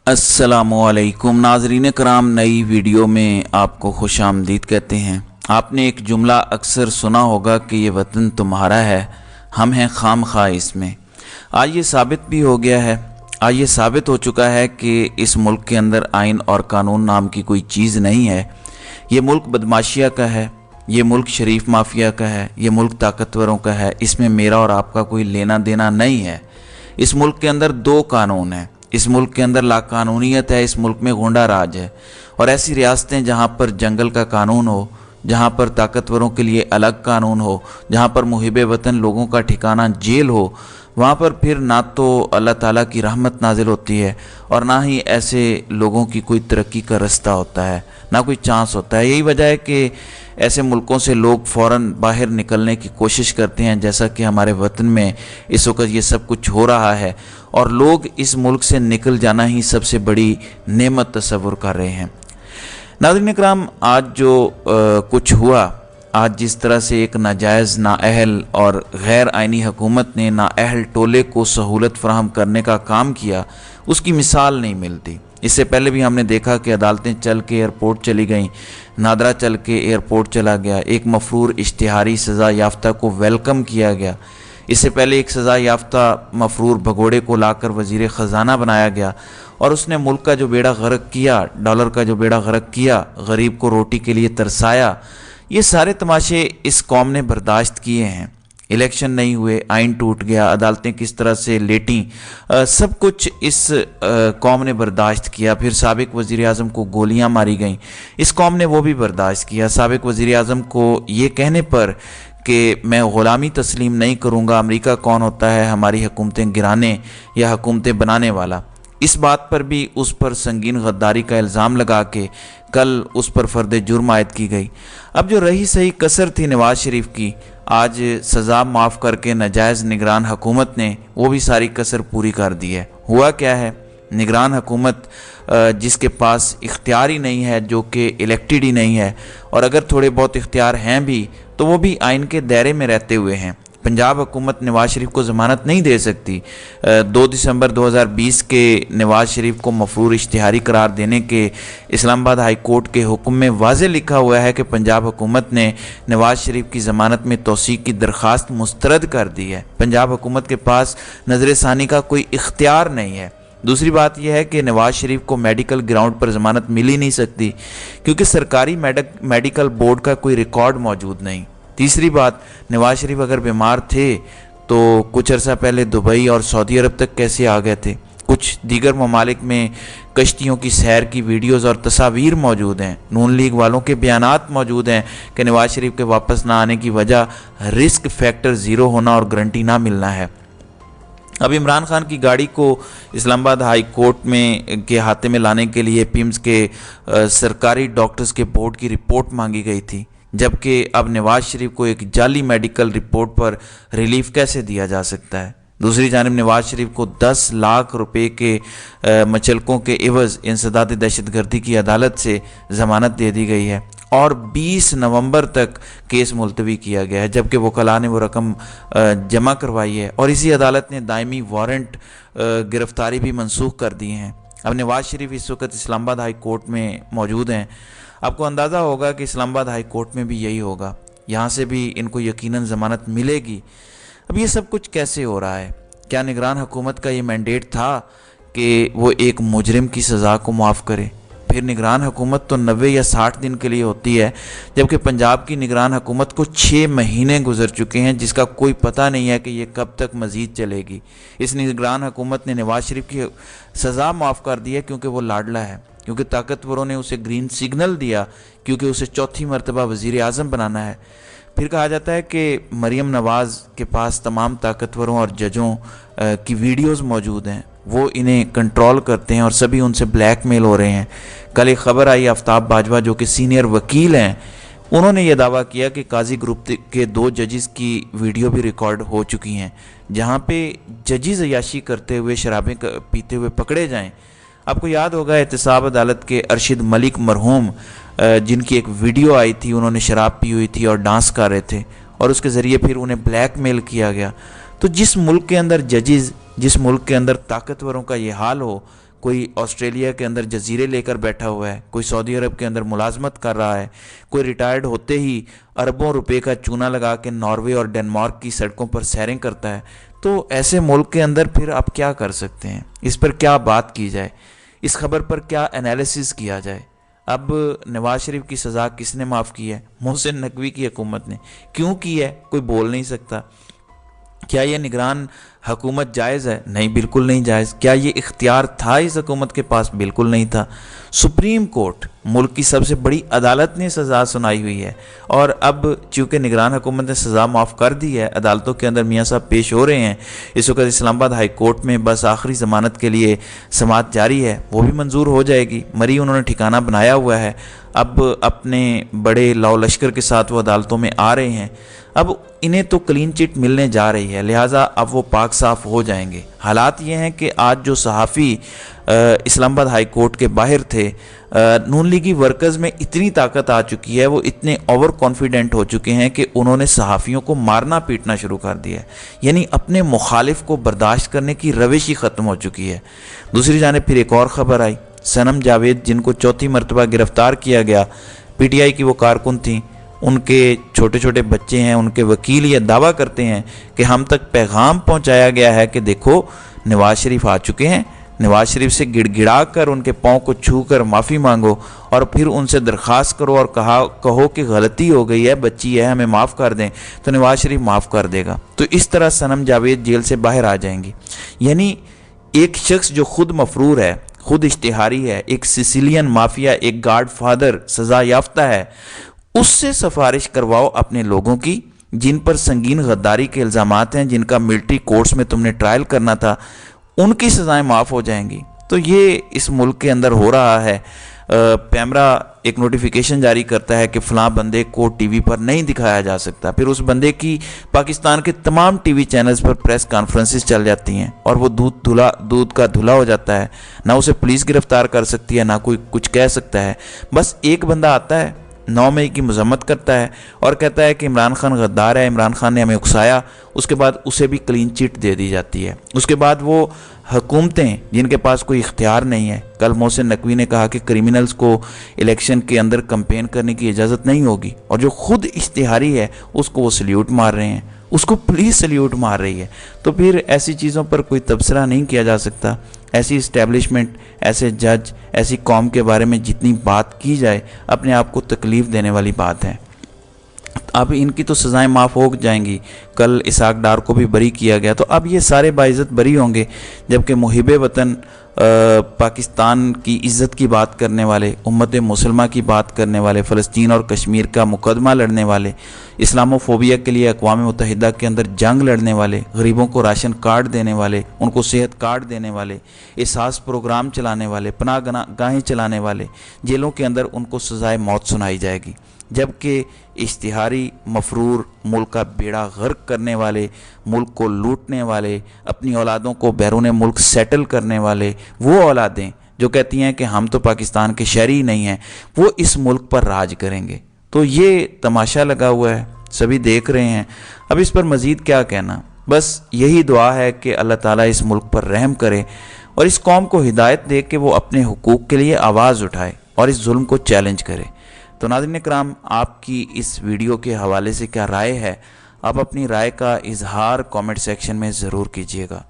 अस्सलामुअलैकुम नाज़रीन कराम, नई वीडियो में आपको खुश आमदीद कहते हैं। आपने एक जुमला अक्सर सुना होगा कि ये वतन तुम्हारा है, हम हैं खामखा इसमें। आज ये साबित भी हो गया है, आज ये साबित हो चुका है कि इस मुल्क के अंदर आइन और कानून नाम की कोई चीज़ नहीं है। ये मुल्क बदमाशिया का है, ये मुल्क शरीफ माफिया का है, ये मुल्क ताकतवरों का है। इसमें मेरा और आपका कोई लेना देना नहीं है। इस मुल्क के अंदर दो कानून हैं, इस मुल्क के अंदर लाकानूनियत है, इस मुल्क में गुंडा राज है। और ऐसी रियासतें जहाँ पर जंगल का कानून हो, जहाँ पर ताकतवरों के लिए अलग कानून हो, जहाँ पर मुहिब वतन लोगों का ठिकाना जेल हो, वहाँ पर फिर ना तो अल्लाह ताला की रहमत नाजिल होती है और ना ही ऐसे लोगों की कोई तरक्की का रास्ता होता है, ना कोई चांस होता है। यही वजह है कि ऐसे मुल्कों से लोग फ़ौरन बाहर निकलने की कोशिश करते हैं, जैसा कि हमारे वतन में इस वक्त ये सब कुछ हो रहा है और लोग इस मुल्क से निकल जाना ही सबसे बड़ी नेमत तस्वुर कर रहे हैं। नाज़रीन इकराम, आज जो कुछ हुआ, आज जिस तरह से एक नाजायज़ नाअहल और गैर आइनी हुकूमत ने नाअहल टोले को सहूलत फराहम करने का काम किया, उसकी मिसाल नहीं मिलती। इससे पहले भी हमने देखा कि अदालतें चल के एयरपोर्ट चली गईं, नादरा चल के एयरपोर्ट चला गया, एक मफरूर इश्तिहारी सज़ा याफ्ता को वेलकम किया गया। इससे पहले एक सज़ा याफ्ता मफरूर भगोड़े को लाकर वज़ीर ख़जाना बनाया गया और उसने मुल्क का जो बेड़ा गर्क किया, डॉलर का जो बेड़ा गर्क किया, गरीब को रोटी के लिए तरसाया। ये सारे तमाशे इस कौम ने बर्दाश्त किए हैं। इलेक्शन नहीं हुए, आइन टूट गया, अदालतें किस तरह से लेटीं, सब कुछ इस कौम ने बर्दाश्त किया। फिर साबिक वज़ीर आज़म को गोलियां मारी गईं, इस कौम ने वो भी बर्दाश्त किया। साबिक वज़ीर आज़म को ये कहने पर कि मैं ग़ुलामी तस्लीम नहीं करूँगा, अमेरिका कौन होता है हमारी हुकूमतें गिराने या हुकूमतें बनाने वाला, इस बात पर भी उस पर संगीन गद्दारी का इल्ज़ाम लगा के कल उस पर फ़र्द जुर्म आयद की गई। अब जो रही सही कसर थी नवाज़ शरीफ की, आज सज़ा माफ़ करके नाजायज़ निगरान हुकूमत ने वो भी सारी कसर पूरी कर दी है। हुआ क्या है, निगरान हुकूमत जिसके पास इख्तियार ही नहीं है, जो कि इलेक्टेड ही नहीं है, और अगर थोड़े बहुत इख्तियार हैं भी तो वो भी आइन के दायरे में रहते हुए हैं। पंजाब हुकूमत नवाज़ शरीफ को ज़मानत नहीं दे सकती। 2 दिसंबर 2020 के नवाज़ शरीफ को मफरूर इश्तिहारी करार देने के इस्लामाबाद हाई कोर्ट के हुक्म में वाज़े लिखा हुआ है कि पंजाब हुकूमत ने नवाज़ शरीफ की ज़मानत में तौसीक की दरख्वास्त मुस्तरद कर दी है। पंजाब हुकूमत के पास नज़र सानी का कोई इख्तियार नहीं है। दूसरी बात यह है कि नवाज़ शरीफ को मेडिकल ग्राउंड पर ज़मानत मिल ही नहीं सकती क्योंकि सरकारी मेडिकल बोर्ड का कोई रिकॉर्ड मौजूद नहीं। तीसरी बात, नवाज़ शरीफ अगर बीमार थे तो कुछ अर्सा पहले दुबई और सऊदी अरब तक कैसे आ गए थे। कुछ दीगर ममालिक में कश्तियों की सैर की वीडियोस और तस्वीर मौजूद हैं। नून लीग वालों के बयानात मौजूद हैं कि नवाज़ शरीफ के वापस ना आने की वजह रिस्क फैक्टर ज़ीरो होना और गारंटी ना मिलना है। अब इमरान खान की गाड़ी को इस्लामाबाद हाई कोर्ट में के हाथे में लाने के लिए पिम्स के सरकारी डॉक्टर्स के बोर्ड की रिपोर्ट मांगी गई थी, जबकि अब नवाज़ शरीफ को एक जाली मेडिकल रिपोर्ट पर रिलीफ कैसे दिया जा सकता है। दूसरी जानिब नवाज़ शरीफ को 10 लाख रुपए के मचलकों के एवज़ इंसदाद दहशतगर्दी की अदालत से ज़मानत दे दी गई है और 20 नवंबर तक केस मुलतवी किया गया है, जबकि वकला ने वो रकम जमा करवाई है और इसी अदालत ने दायमी वारंट गिरफ्तारी भी मनसूख कर दिए हैं। अब नवाज़ शरीफ इस वक्त इस्लामाबाद हाई कोर्ट में मौजूद हैं। आपको अंदाज़ा होगा कि इस्लामाबाद हाई कोर्ट में भी यही होगा, यहाँ से भी इनको यकीनन ज़मानत मिलेगी। अब ये सब कुछ कैसे हो रहा है? क्या निगरान हुकूमत का ये मैंडेट था कि वो एक मुजरिम की सज़ा को माफ़ करे? फिर निगरान हुकूमत तो 90 या 60 दिन के लिए होती है, जबकि पंजाब की निगरान हुकूमत को 6 महीने गुजर चुके हैं, जिसका कोई पता नहीं है कि ये कब तक मज़ीद चलेगी। इस निगरान हुकूमत ने नवाज़ शरीफ की सज़ा माफ़ कर दी है क्योंकि वो लाडला है, क्योंकि ताकतवरों ने उसे ग्रीन सिग्नल दिया, क्योंकि उसे चौथी मरतबा वज़ीर आज़म बनाना है। फिर कहा जाता है कि मरीम नवाज़ के पास तमाम ताकतवरों और जजों की वीडियोस मौजूद हैं, वो इन्हें कंट्रोल करते हैं और सभी उनसे ब्लैकमेल हो रहे हैं। कल एक खबर आई, आफ्ताब बाजवा जो कि सीनियर वकील हैं, उन्होंने ये दावा किया कि काजी ग्रुप के 2 जजेस की वीडियो भी रिकॉर्ड हो चुकी हैं, जहाँ पे जजेस अयाशी करते हुए शराबें पीते हुए पकड़े जाएँ। आपको याद होगा एहतसाब अदालत के अरशद मलिक मरहूम, जिनकी एक वीडियो आई थी, उन्होंने शराब पी हुई थी और डांस कर रहे थे और उसके ज़रिए फिर उन्हें ब्लैकमेल किया गया। तो जिस मुल्क के अंदर जजेस, जिस मुल्क के अंदर ताकतवरों का ये हाल हो, کوئی آسٹریلیا کے اندر جزیرے لے کر بیٹھا ہوا ہے، کوئی سعودی عرب کے اندر ملازمت کر رہا ہے، کوئی ریٹائرڈ ہوتے ہی اربوں روپے کا چونا لگا کے ناروے اور ڈنمارک کی سڑکوں پر سیریں کرتا ہے، تو ایسے ملک کے اندر پھر آپ کیا کر سکتے ہیں؟ اس پر کیا بات کی جائے؟ اس خبر پر کیا انالیسس کیا جائے؟ اب نواز شریف کی سزا کس نے معاف کی ہے؟ محسن نقوی کی حکومت نے۔ کیوں کی ہے؟ کوئی بول نہیں سکتا۔ کیا یہ نگران حکومت جائز ہے؟ نہیں، بالکل نہیں جائز۔ کیا یہ اختیار تھا اس حکومت کے پاس؟ بالکل نہیں تھا۔ سپریم کورٹ، ملک کی سب سے بڑی عدالت نے سزا سنائی ہوئی ہے، اور اب چونکہ نگران حکومت نے سزا معاف کر دی ہے، عدالتوں کے اندر میاں صاحب پیش ہو رہے ہیں۔ اس وقت اسلام آباد ہائی کورٹ میں بس آخری ضمانت کے لیے سماعت جاری ہے، وہ بھی منظور ہو جائے گی۔ مری انہوں نے ٹھکانہ بنایا ہوا ہے، اب اپنے بڑے لاؤ لشکر کے ساتھ وہ عدالتوں میں آ رہے ہیں۔ اب انہیں تو کلین چٹ ملنے جا رہی ہے، لہٰذا اب وہ پاک صاف ہو جائیں گے۔ حالات یہ ہیں کہ آج جو صحافی اسلام آباد ہائی کورٹ کے باہر تھے، نون لیگی ورکرز میں اتنی طاقت آ چکی ہے، وہ اتنے اوور کانفیڈنٹ ہو چکے ہیں کہ انہوں نے صحافیوں کو مارنا پیٹنا شروع کر دیا ہے، یعنی اپنے مخالف کو برداشت کرنے کی روش ہی ختم ہو چکی ہے۔ دوسری جانب پھر ایک اور خبر آئی، صنم جاوید جن کو چوتھی مرتبہ گرفتار کیا گیا، پی ٹی آئی کی وہ کارکن تھیں، ان کے چھوٹے چھوٹے بچے ہیں، ان کے وکیل یہ دعویٰ کرتے ہیں کہ ہم تک پیغام پہنچایا گیا ہے کہ دیکھو نواز شریف آ چکے ہیں، نواز شریف سے گڑ گڑا کر ان کے پاؤں کو چھو کر معافی مانگو، اور پھر ان سے درخواست کرو اور کہو کہ غلطی ہو گئی ہے، بچی ہے، ہمیں معاف کر دیں، تو نواز شریف معاف کر دے گا۔ تو اس طرح صنم جاوید جیل سے باہر آ جائیں گی۔ یعنی ایک شخص جو خود مفرور ہے، خود اشتہاری ہے، ایک سسیلین مافیا، ایک گاڈ فادر سزا یافتہ ہے، اس سے سفارش کرواؤ اپنے لوگوں کی جن پر سنگین غداری کے الزامات ہیں، جن کا ملٹری کورٹس میں تم نے ٹرائل کرنا تھا، ان کی سزائیں معاف ہو جائیں گی۔ تو یہ اس ملک کے اندر ہو رہا ہے۔ پیمرا ایک نوٹیفیکیشن جاری کرتا ہے کہ فلاں بندے کو ٹی وی پر نہیں دکھایا جا سکتا، پھر اس بندے کی پاکستان کے تمام ٹی وی چینلز پر پریس کانفرنسز چل جاتی ہیں، اور وہ دودھ کا دھلا ہو جاتا ہے، نہ اسے پولیس گرفتار کر سکتی ہے، نہ کوئی کچھ کہہ سکتا ہے۔ بس ایک بندہ آتا ہے، 9 مئی کی مذمت کرتا ہے اور کہتا ہے کہ عمران خان غدار ہے، عمران خان نے ہمیں اکسایا، اس کے بعد اسے بھی کلین چٹ دے دی جاتی ہے۔ اس کے بعد وہ حکومتیں جن کے پاس کوئی اختیار نہیں ہے، کل محسن نقوی نے کہا کہ کرمنلز کو الیکشن کے اندر کمپین کرنے کی اجازت نہیں ہوگی، اور جو خود اشتہاری ہے اس کو وہ سلیوٹ مار رہے ہیں، اس کو پولیس سلیوٹ مار رہی ہے۔ تو پھر ایسی چیزوں پر کوئی تبصرہ نہیں کیا جا سکتا۔ ایسی اسٹیبلشمنٹ، ایسے جج، ایسی قوم کے بارے میں جتنی بات کی جائے اپنے آپ کو تکلیف دینے والی بات ہے۔ اب ان کی تو سزائیں معاف ہو جائیں گی، کل اسحاق ڈار کو بھی بری کیا گیا، تو اب یہ سارے باعزت بری ہوں گے، جبکہ محب وطن پاکستان کی عزت کی بات کرنے والے، امت مسلمہ کی بات کرنے والے، فلسطین اور کشمیر کا مقدمہ لڑنے والے، اسلامو فوبیا کے لیے اقوام متحدہ کے اندر جنگ لڑنے والے، غریبوں کو راشن کارڈ دینے والے، ان کو صحت کارڈ دینے والے، احساس پروگرام چلانے والے، پناہ گاہیں چلانے والے، جیلوں کے اندر ان کو سزائے موت سنائی جائے گی، جبکہ اشتہاری مفرور، ملک کا بیڑا غرق کرنے والے، ملک کو لوٹنے والے، اپنی اولادوں کو بیرون ملک سیٹل کرنے والے، وہ اولادیں جو کہتی ہیں کہ ہم تو پاکستان کے شہری ہی نہیں ہیں، وہ اس ملک پر راج کریں گے۔ تو یہ تماشا لگا ہوا ہے، سبھی دیکھ رہے ہیں۔ اب اس پر مزید کیا کہنا، بس یہی دعا ہے کہ اللہ تعالیٰ اس ملک پر رحم کرے اور اس قوم کو ہدایت دے کہ وہ اپنے حقوق کے لیے آواز اٹھائے اور اس ظلم کو چیلنج کرے۔ تو ناظرین کرام، آپ کی اس ویڈیو کے حوالے سے کیا رائے ہے؟ آپ اپنی رائے کا اظہار کامنٹ سیکشن میں ضرور کیجیے گا۔